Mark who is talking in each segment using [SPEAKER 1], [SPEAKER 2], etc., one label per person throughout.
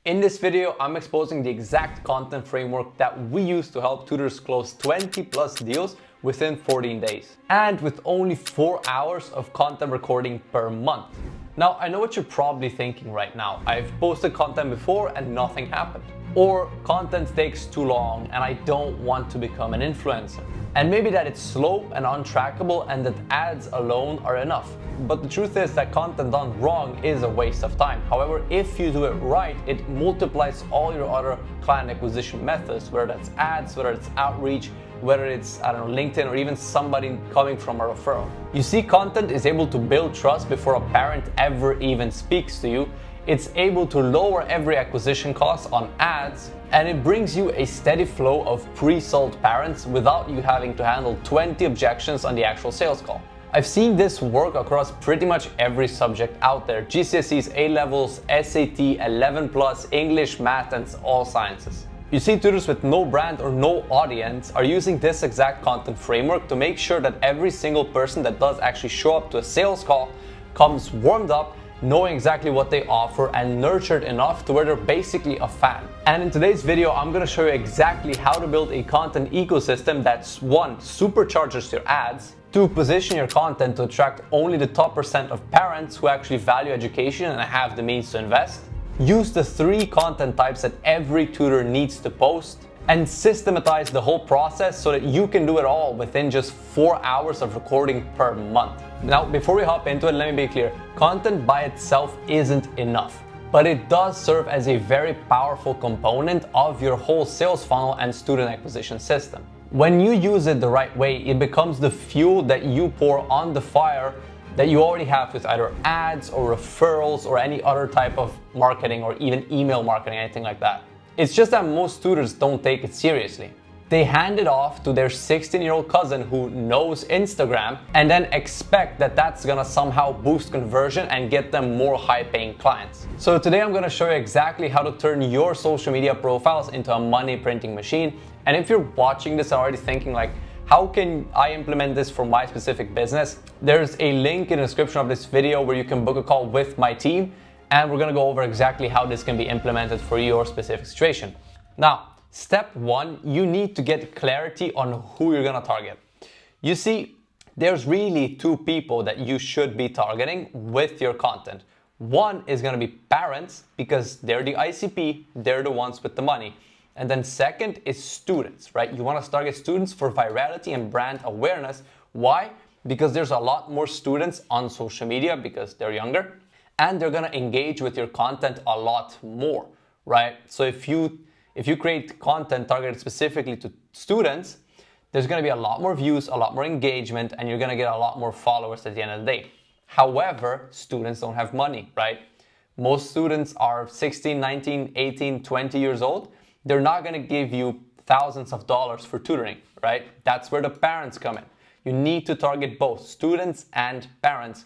[SPEAKER 1] In this video, I'm exposing the exact content framework that we use to help tutors close 20 plus deals within 14 days. And with only 4 hours of content recording per month. Now, I know what you're probably thinking right now. I've posted content before and nothing happened. Or content takes too long and I don't want to become an influencer. And maybe that it's slow and untrackable and that ads alone are enough. But the truth is that content done wrong is a waste of time. However, if you do it right, it multiplies all your other client acquisition methods, whether that's ads, whether it's outreach, whether it's, I don't know, LinkedIn, or even somebody coming from a referral. You see, content is able to build trust before a parent ever even speaks to you. It's able to lower every acquisition cost on ads, and it brings you a steady flow of pre-sold parents without you having to handle 20 objections on the actual sales call. I've seen this work across pretty much every subject out there: GCSEs, A-levels, SAT, 11+, English, math, and all sciences. You see, tutors with no brand or no audience are using this exact content framework to make sure that every single person that does actually show up to a sales call comes warmed up, knowing exactly what they offer and nurtured enough to where they're basically a fan. And in today's video, I'm gonna show you exactly how to build a content ecosystem that's, one, supercharges your ads, two, position your content to attract only the top % of parents who actually value education and have the means to invest, use the 3 content types that every tutor needs to post, and systematize the whole process so that you can do it all within just 4 hours of recording per month. Now, before we hop into it, let me be clear. Content by itself isn't enough, but it does serve as a very powerful component of your whole sales funnel and student acquisition system. When you use it the right way, it becomes the fuel that you pour on the fire that you already have with either ads or referrals or any other type of marketing or even email marketing, anything like that. It's just that most tutors don't take it seriously. They hand it off to their 16-year-old cousin who knows Instagram and then expect that that's gonna somehow boost conversion and get them more high-paying clients. So today I'm gonna show you exactly how to turn your social media profiles into a money printing machine. And if you're watching this and already thinking like, how can I implement this for my specific business? There's a link in the description of this video where you can book a call with my team, and we're gonna go over exactly how this can be implemented for your specific situation. Now, step 1, you need to get clarity on who you're gonna target. You see, there's really 2 people that you should be targeting with your content. One is gonna be parents, because they're the ICP, they're the ones with the money. And then second is students, right? You wanna target students for virality and brand awareness. Why? Because there's a lot more students on social media because they're younger, and they're gonna engage with your content a lot more, right? So if you create content targeted specifically to students, there's gonna be a lot more views, a lot more engagement, and you're gonna get a lot more followers at the end of the day. However, students don't have money, right? Most students are 16, 19, 18, 20 years old. They're not gonna give you thousands of dollars for tutoring, right? That's where the parents come in. You need to target both students and parents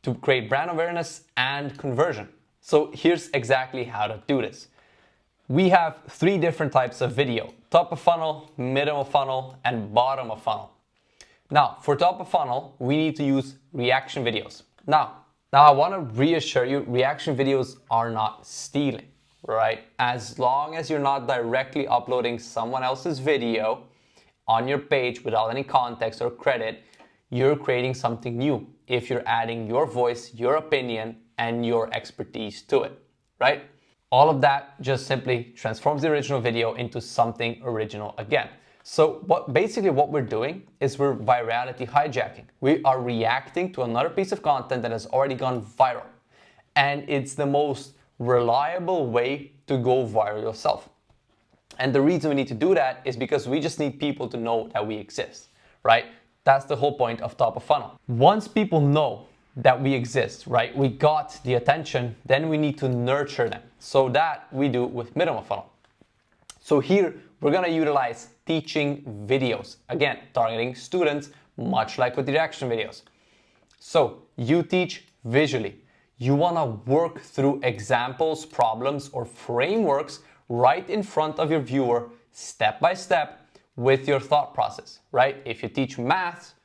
[SPEAKER 1] to create brand awareness and conversion. So here's exactly how to do this. We have 3 different types of video: top of funnel, middle of funnel, and bottom of funnel. Now, for top of funnel, we need to use reaction videos. Now I wanna reassure you, reaction videos are not stealing, right? As long as you're not directly uploading someone else's video on your page without any context or credit, you're creating something new if you're adding your voice, your opinion, and your expertise to it, right? All of that just simply transforms the original video into something original again. So basically what we're doing is we're virality hijacking. We are reacting to another piece of content that has already gone viral. And it's the most reliable way to go viral yourself. And the reason we need to do that is because we just need people to know that we exist, right? That's the whole point of top of funnel. Once people know that we exist, right, we got the attention, then we need to nurture them. So that we do with middle of funnel. So here we're gonna utilize teaching videos. Again, targeting students, much like with the reaction videos. So you teach visually. You wanna work through examples, problems, or frameworks right in front of your viewer, step by step, with your thought process, right? If you teach math,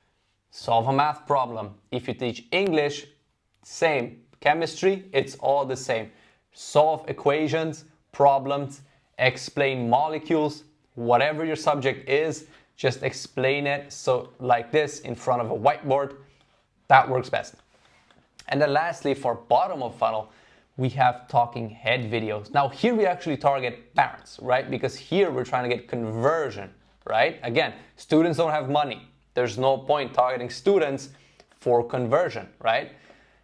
[SPEAKER 1] solve a math problem. If you teach English, same. Chemistry, it's all the same. Solve equations, problems, explain molecules, whatever your subject is, just explain it so like this in front of a whiteboard. That works best. And then lastly, for bottom of funnel, we have talking head videos. Now here we actually target parents, right? Because here we're trying to get conversion, right? Again, students don't have money. There's no point targeting students for conversion, right?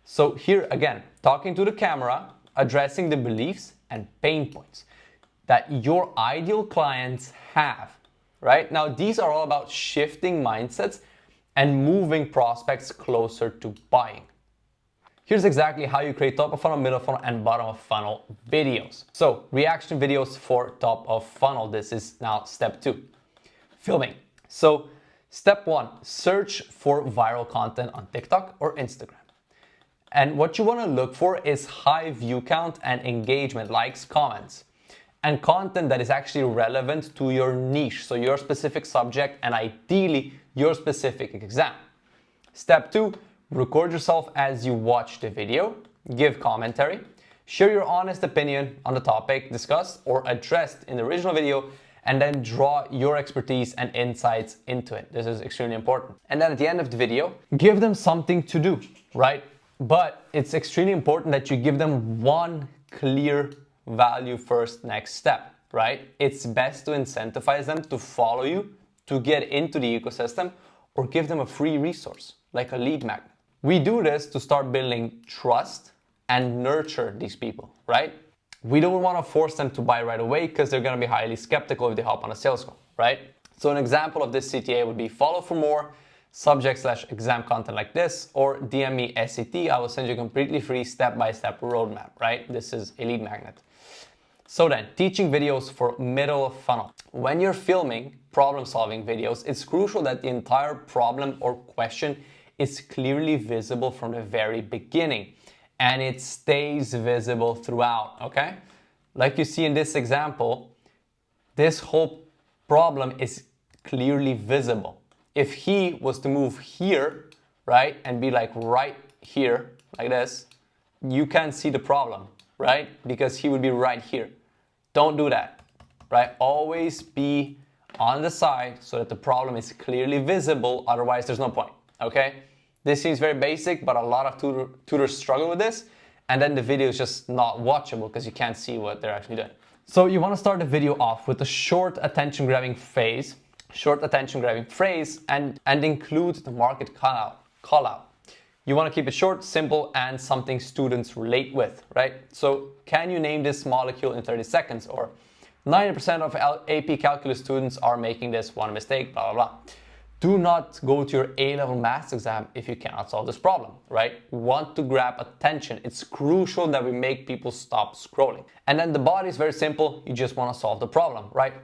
[SPEAKER 1] So here again, talking to the camera, addressing the beliefs and pain points that your ideal clients have, right? Now these are all about shifting mindsets and moving prospects closer to buying. Here's exactly how you create top of funnel, middle of funnel, and bottom of funnel videos. So reaction videos for top of funnel. This is now step 2, filming. So step 1, search for viral content on TikTok or Instagram. And what you want to look for is high view count and engagement, likes, comments, and content that is actually relevant to your niche. So your specific subject and ideally your specific exam. Step 2, record yourself as you watch the video, give commentary, share your honest opinion on the topic discussed or addressed in the original video, and then draw your expertise and insights into it. This is extremely important. And then at the end of the video, give them something to do, right? But it's extremely important that you give them one clear value first next step, right? It's best to incentivize them to follow you, to get into the ecosystem, or give them a free resource, like a lead magnet. We do this to start building trust and nurture these people, right? We don't want to force them to buy right away because they're going to be highly skeptical if they hop on a sales call, right? So an example of this CTA would be follow for more subject/exam content like this, or DM me SCT. I will send you a completely free step-by-step roadmap, right? This is a lead magnet. So then, teaching videos for middle of funnel. When you're filming problem-solving videos, it's crucial that the entire problem or question is clearly visible from the very beginning and it stays visible throughout, okay? Like you see in this example, this whole problem is clearly visible. If he was to move here, right, and be like right here, like this, you can't see the problem, right? Because he would be right here. Don't do that, right? Always be on the side so that the problem is clearly visible, otherwise there's no point, okay? This seems very basic, but a lot of tutors struggle with this, and then the video is just not watchable because you can't see what they're actually doing. So you want to start the video off with a short attention-grabbing phrase, and include the market call out. You want to keep it short, simple, and something students relate with, right? So can you name this molecule in 30 seconds? Or 90% of AP Calculus students are making this one mistake, blah, blah, blah. Do not go to your A-level maths exam if you cannot solve this problem, right? We want to grab attention. It's crucial that we make people stop scrolling. And then the body is very simple. You just want to solve the problem, right?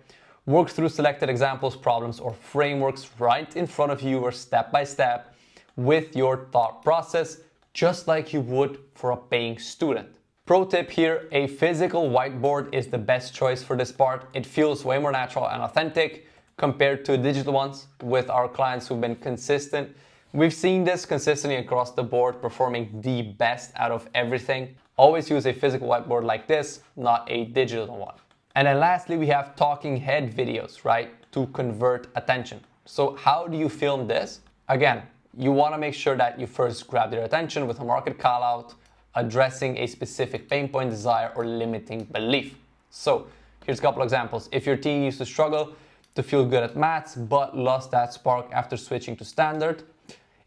[SPEAKER 1] Work through selected examples, problems, or frameworks right in front of you or step by step with your thought process, just like you would for a paying student. Pro tip here, a physical whiteboard is the best choice for this part. It feels way more natural and authentic compared to digital ones. With our clients who've been consistent, we've seen this consistently across the board, performing the best out of everything. Always use a physical whiteboard like this, not a digital one. And then lastly, we have talking head videos, right? To convert attention. So how do you film this? Again, you want to make sure that you first grab their attention with a market call out, addressing a specific pain point, desire, or limiting belief. So here's a couple examples. If your teen used to struggle to feel good at maths, but lost that spark after switching to standard.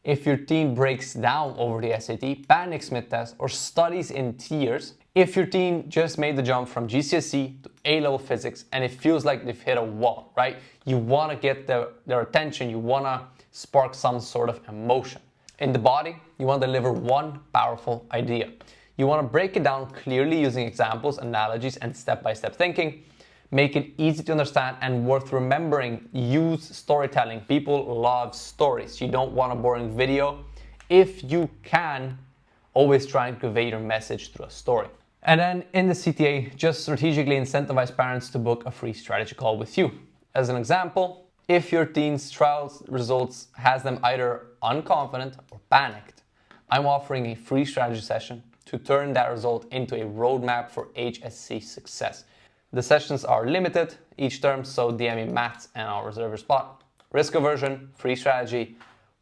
[SPEAKER 1] If your teen breaks down over the SAT, panics mid-test, or studies in tears. If your teen just made the jump from GCSE to A-level physics and it feels like they've hit a wall, right? You want to get their attention. You want to spark some sort of emotion. In the body, you want to deliver one powerful idea. You want to break it down clearly using examples, analogies, and step-by-step thinking. Make it easy to understand and worth remembering. Use storytelling. People love stories. You don't want a boring video. If you can, always try and convey your message through a story. And then in the CTA, just strategically incentivize parents to book a free strategy call with you. As an example, if your teen's trial results has them either unconfident or panicked, I'm offering a free strategy session to turn that result into a roadmap for HSC success. The sessions are limited each term, so DM me maths and I'll reserve your spot. Risk aversion, free strategy,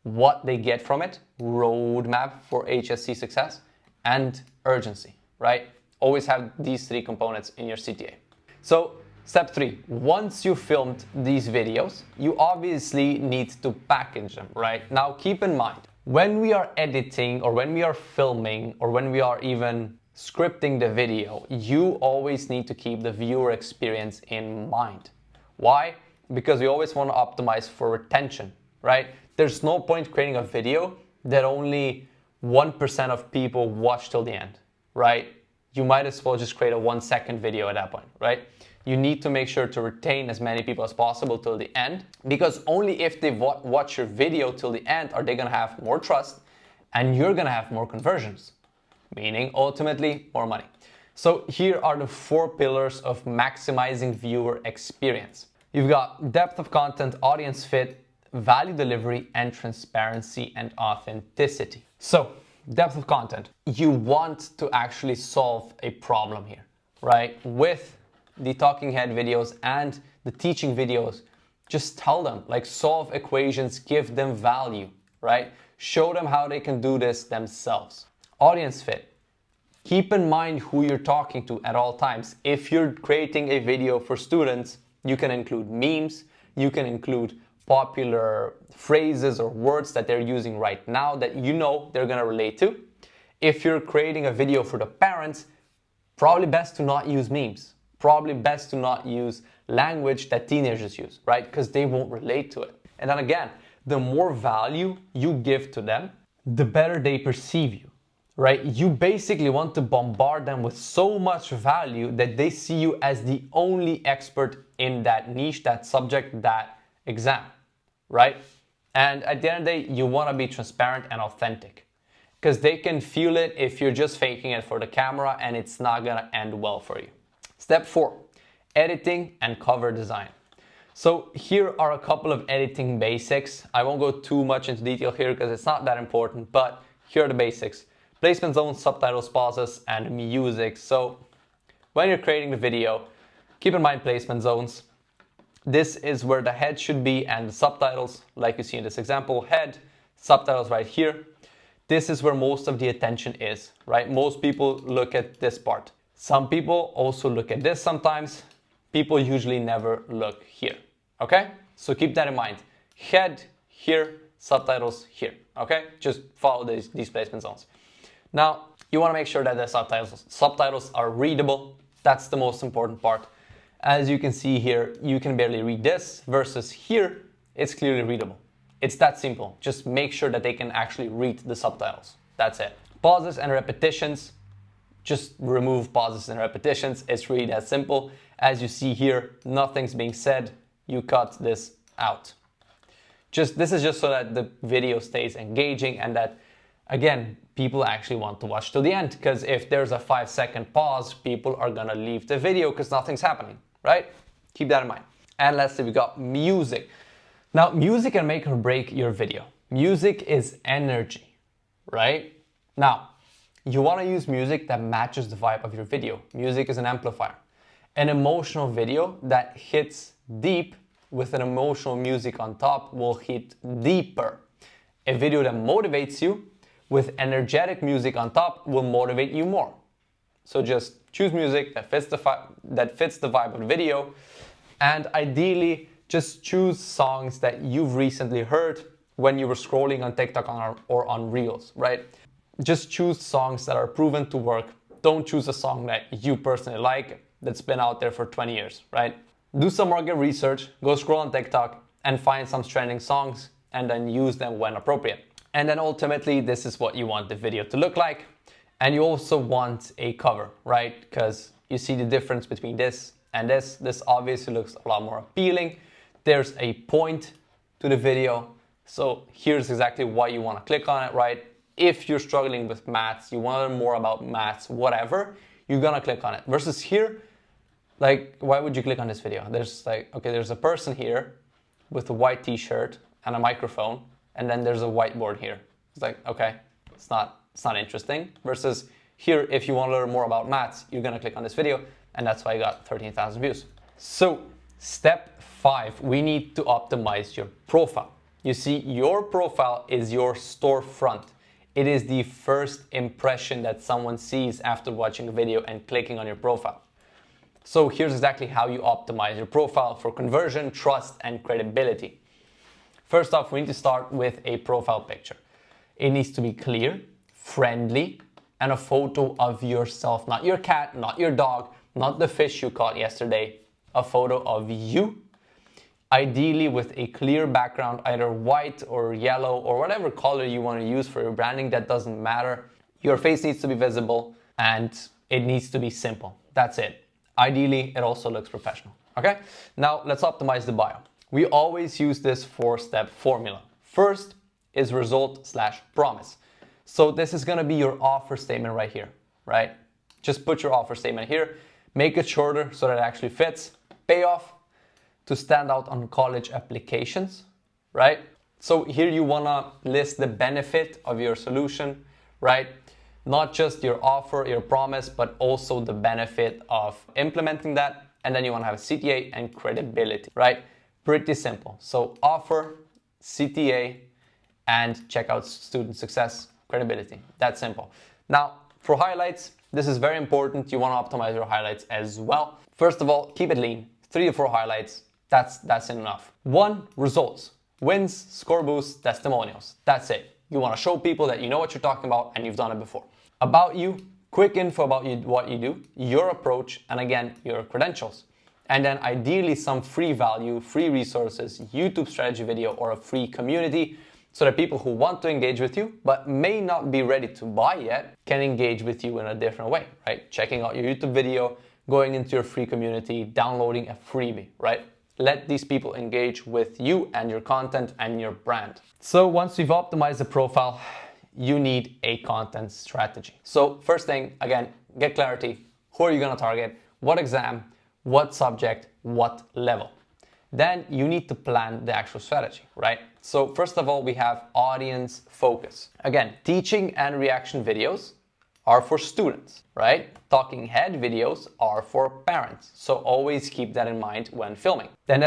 [SPEAKER 1] what they get from it, roadmap for HSC success, and urgency, right? Always have these three components in your CTA. So step 3, once you filmed these videos, you obviously need to package them, right? Now keep in mind, when we are editing or when we are filming or when we are even scripting the video, you always need to keep the viewer experience in mind. Why? Because we always want to optimize for retention, right? There's no point creating a video that only 1% of people watch till the end, right? You might as well just create a 1-second video at that point, right? You need to make sure to retain as many people as possible till the end, because only if they watch your video till the end are they gonna have more trust and you're gonna have more conversions, meaning ultimately more money. So here are the 4 pillars of maximizing viewer experience. You've got depth of content, audience fit, value delivery, and transparency and authenticity. So depth of content, you want to actually solve a problem here, right? With the talking head videos and the teaching videos, just tell them, like, solve equations, give them value, right? Show them how they can do this themselves. Audience fit, keep in mind who you're talking to at all times. If you're creating a video for students, you can include memes, you can include popular phrases or words that they're using right now that you know they're gonna relate to. If you're creating a video for the parents, probably best to not use memes. Probably best to not use language that teenagers use, right? Because they won't relate to it. And then again, the more value you give to them, the better they perceive you, right? You basically want to bombard them with so much value that they see you as the only expert in that niche, that subject, that exam, right? And at the end of the day, you want to be transparent and authentic, because they can feel it if you're just faking it for the camera, and it's not going to end well for you. Step 4, editing and cover design. So here are a couple of editing basics. I won't go too much into detail here because it's not that important, but here are the basics. Placement zones, subtitles, pauses, and music. So when you're creating the video, keep in mind placement zones. This is where the head should be and the subtitles, like you see in this example, head, subtitles right here. This is where most of the attention is, right? Most people look at this part. Some people also look at this sometimes. People usually never look here, okay? So keep that in mind. Head here, subtitles here, okay? Just follow these placement zones. Now, you want to make sure that the subtitles are readable. That's the most important part. As you can see here, you can barely read this versus here, it's clearly readable. It's that simple. Just make sure that they can actually read the subtitles. That's it. Pauses and repetitions. Just remove pauses and repetitions. It's really that simple. As you see here, nothing's being said. You cut this out. This is just so that the video stays engaging and that, again, people actually want to watch till the end. Because if there's a 5-second pause, people are gonna leave the video because nothing's happening, right? Keep that in mind. And lastly, we got music. Now, music can make or break your video. Music is energy, right? Now, you want to use music that matches the vibe of your video. Music is an amplifier. An emotional video that hits deep with an emotional music on top will hit deeper. A video that motivates you with energetic music on top will motivate you more. So just choose music that fits the vibe of the video, and ideally just choose songs that you've recently heard when you were scrolling on TikTok or on Reels, right? Just choose songs that are proven to work. Don't choose a song that you personally like that's been out there for 20 years, right? Do some market research, go scroll on TikTok and find some trending songs and then use them when appropriate. And then ultimately, this is what you want the video to look like. And you also want a cover, right? Because you see the difference between this and this. This obviously looks a lot more appealing. There's a point to the video. So here's exactly why you want to click on it, right? If you're struggling with maths, you want to learn more about maths, whatever, you're gonna click on it. Versus here, like, why would you click on this video? There's like, okay, there's a person here with a white t-shirt and a microphone, and then there's a whiteboard here. It's like, okay, it's not interesting. Versus here, if you want to learn more about maths, you're gonna click on this video. and that's why I got 13,000 views. So step 5, we need to optimize your profile. You see, your profile is your storefront. It is the first impression that someone sees after watching a video and clicking on your profile. So here's exactly how you optimize your profile for conversion, trust, and credibility. First off, we need to start with a profile picture. It needs to be clear, friendly, and a photo of yourself, not your cat, not your dog, not the fish you caught yesterday, a photo of you, ideally with a clear background, either white or yellow or whatever color you want to use for your branding, that doesn't matter. Your face needs to be visible and it needs to be simple. That's it. Ideally, it also looks professional. Okay, now let's optimize the bio. We always use this 4-step formula. First is result/promise. So this is going to be your offer statement right here, right? Just put your offer statement here, make it shorter so that it actually fits. Payoff: to stand out on college applications, right? So here you want to list the benefit of your solution, right? Not just your offer, your promise, but also the benefit of implementing that. And then you want to have a CTA and credibility, right? Pretty simple. So offer, CTA, and checkout student success, credibility. That's simple. Now, for highlights, this is very important. You want to optimize your highlights as well. First of all, keep it lean. 3 to 4 highlights. That's enough. 1, results, wins, score boosts, testimonials. That's it. You want to show people that you know what you're talking about and you've done it before. About you, quick info about you, what you do, your approach, and again, your credentials. And then ideally some free value, free resources, YouTube strategy video, or a free community, so that people who want to engage with you but may not be ready to buy yet can engage with you in a different way, right? Checking out your YouTube video, going into your free community, downloading a freebie, right? Let these people engage with you and your content and your brand. So once you've optimized the profile, you need a content strategy. So first thing, again, get clarity. Who are you going to target? What exam? What subject? What level? Then you need to plan the actual strategy, right? So first of all, we have audience focus. Again, teaching and reaction videos are for students, right? Talking head videos are for parents. So always keep that in mind when filming. And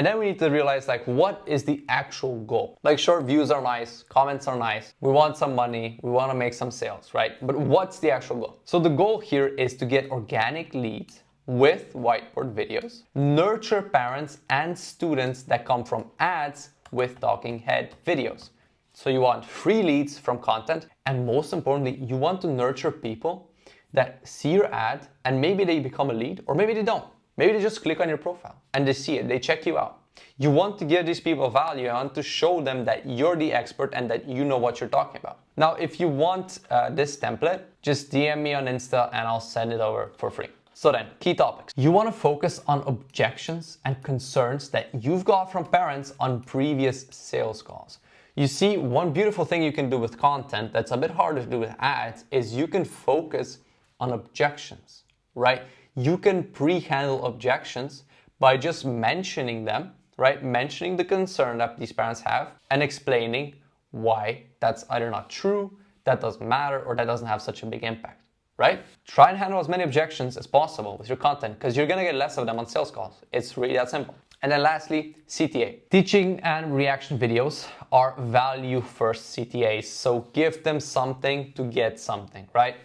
[SPEAKER 1] then we need to realize, like, what is the actual goal? Like, sure, views are nice, comments are nice, we want some money, we want to make some sales, right? But what's the actual goal? So the goal here is to get organic leads with whiteboard videos, nurture parents and students that come from ads with talking head videos. So you want free leads from content, and most importantly, you want to nurture people that see your ad and maybe they become a lead, or maybe they don't. Maybe they just click on your profile and they see it, they check you out. You want to give these people value, you want to show them that you're the expert and that you know what you're talking about. Now, if you want this template, just DM me on Insta and I'll send it over for free. So then, key topics. You want to focus on objections and concerns that you've got from parents on previous sales calls. You see, one beautiful thing you can do with content that's a bit harder to do with ads is you can focus on objections, right? You can pre-handle objections by just mentioning them, right? Mentioning the concern that these parents have and explaining why that's either not true, that doesn't matter, or that doesn't have such a big impact. Right? Try and handle as many objections as possible with your content, because you're going to get less of them on sales calls. It's really that simple. And then lastly, CTA. Teaching and reaction videos are value first CTAs. So give them something to get something, right?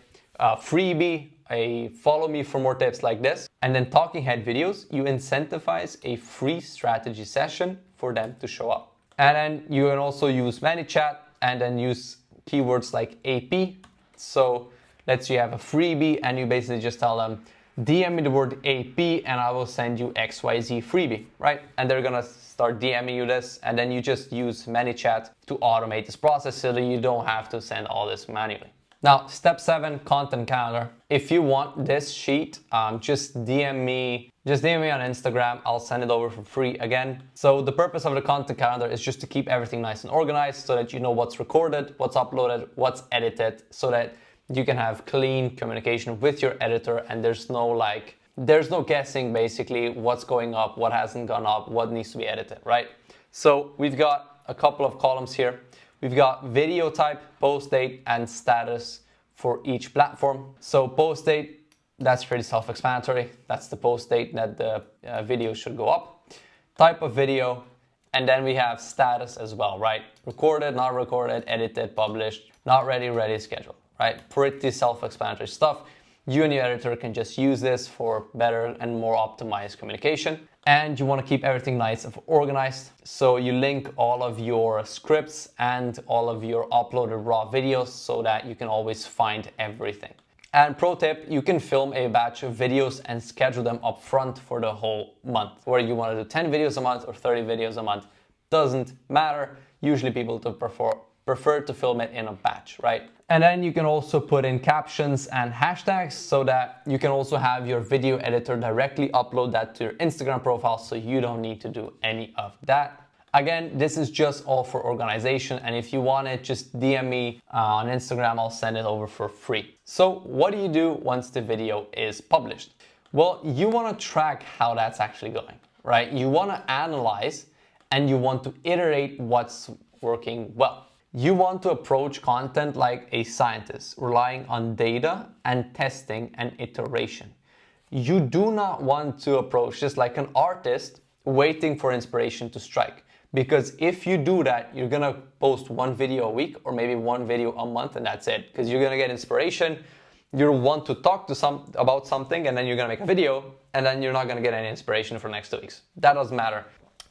[SPEAKER 1] Freebie, a follow me for more tips like this. And then talking head videos, you incentivize a free strategy session for them to show up. And then you can also use ManyChat and then use keywords like AP. So let's say you have a freebie and you basically just tell them, DM me the word AP and I will send you XYZ freebie, right? And they're gonna start DMing you this, and then you just use ManyChat to automate this process so that you don't have to send all this manually. Now, step 7, content calendar. If you want this sheet, just DM me on Instagram. I'll send it over for free again. So the purpose of the content calendar is just to keep everything nice and organized so that you know what's recorded, what's uploaded, what's edited, so that you can have clean communication with your editor and there's no guessing basically what's going up, what hasn't gone up, what needs to be edited, right? So we've got a couple of columns here. We've got video type, post date, and status for each platform. So post date, That's pretty self-explanatory. That's the post date that the video should go up. Type of video, and then we have status as well, right? Recorded, not recorded, edited, published, not ready, ready, scheduled, right? Pretty self-explanatory stuff. You and your editor can just use this for better and more optimized communication. And you want to keep everything nice and organized. So you link all of your scripts and all of your uploaded raw videos so that you can always find everything. And pro tip, you can film a batch of videos and schedule them up front for the whole month. Whether you want to do 10 videos a month or 30 videos a month, doesn't matter. Usually people prefer to film it in a batch, right? And then you can also put in captions and hashtags so that you can also have your video editor directly upload that to your Instagram profile, so you don't need to do any of that. Again, this is just all for organization, and if you want it, just DM me on Instagram, I'll send it over for free. So what do you do once the video is published? Well, you want to track how that's actually going, right? You want to analyze and you want to iterate what's working well. You want to approach content like a scientist, relying on data and testing and iteration. You do not want to approach this like an artist waiting for inspiration to strike. Because if you do that, you're gonna post one video a week or maybe one video a month and that's it. Because you're gonna get inspiration, you'll want to talk to about something, and then you're gonna make a video and then you're not gonna get any inspiration for the next 2 weeks. That doesn't matter.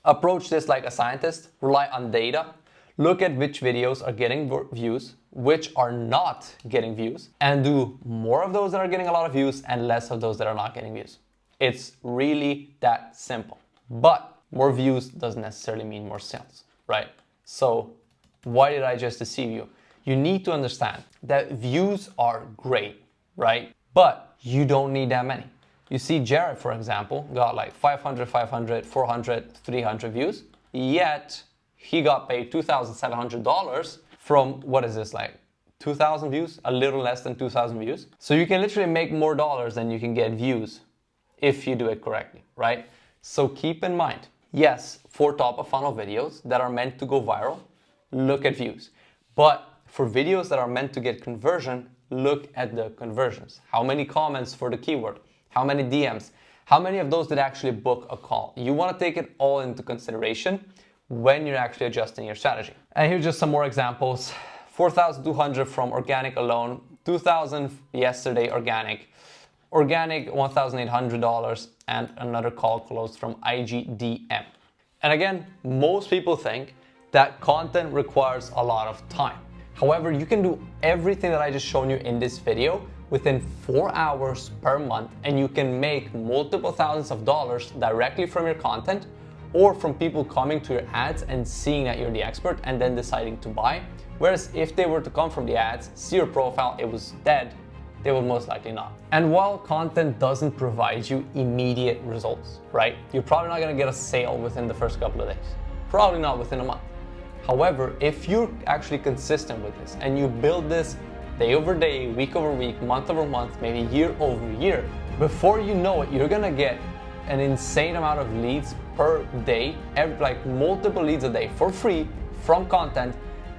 [SPEAKER 1] Approach this like a scientist, rely on data. Look at which videos are getting views, which are not getting views, and do more of those that are getting a lot of views and less of those that are not getting views. It's really that simple. But more views doesn't necessarily mean more sales, right? So why did I just deceive you? You need to understand that views are great, right? But you don't need that many. You see Jared, for example, got like 500, 500, 400, 300 views, yet he got paid $2,700 from, what is this, like 2,000 views? A little less than 2,000 views. So you can literally make more dollars than you can get views if you do it correctly, right? So keep in mind, yes, for top of funnel videos that are meant to go viral, look at views. But for videos that are meant to get conversion, look at the conversions. How many comments for the keyword? How many DMs? How many of those did actually book a call? You want to take it all into consideration when you're actually adjusting your strategy. And here's just some more examples. 4,200 from organic alone, 2,000 yesterday organic $1,800, and another call closed from IGDM. And again, most people think that content requires a lot of time. However, you can do everything that I just shown you in this video within 4 hours per month, and you can make multiple thousands of dollars directly from your content or from people coming to your ads and seeing that you're the expert and then deciding to buy. Whereas if they were to come from the ads, see your profile, it was dead, they will most likely not. And while content doesn't provide you immediate results, right? You're probably not gonna get a sale within the first couple of days. Probably not within a month. However, if you're actually consistent with this and you build this day over day, week over week, month over month, maybe year over year, before you know it, you're gonna get an insane amount of leads per day, like multiple leads a day for free from content,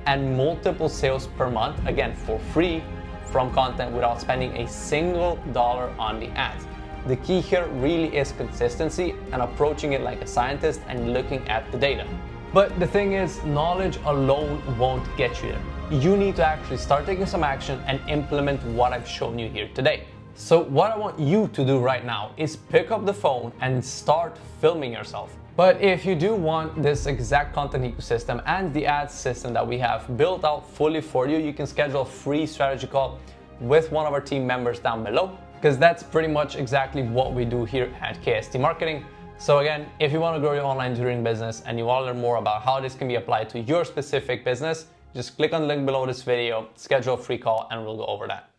[SPEAKER 1] and multiple sales per month, again, for free from content without spending a single dollar on the ads. The key here really is consistency and approaching it like a scientist and looking at the data. But the thing is, knowledge alone won't get you there. You need to actually start taking some action and implement what I've shown you here today. So what I want you to do right now is pick up the phone and start filming yourself. But if you do want this exact content ecosystem and the ads system that we have built out fully for you, you can schedule a free strategy call with one of our team members down below, because that's pretty much exactly what we do here at KST Marketing. So again, if you want to grow your online tutoring business and you want to learn more about how this can be applied to your specific business, just click on the link below this video, schedule a free call, and we'll go over that.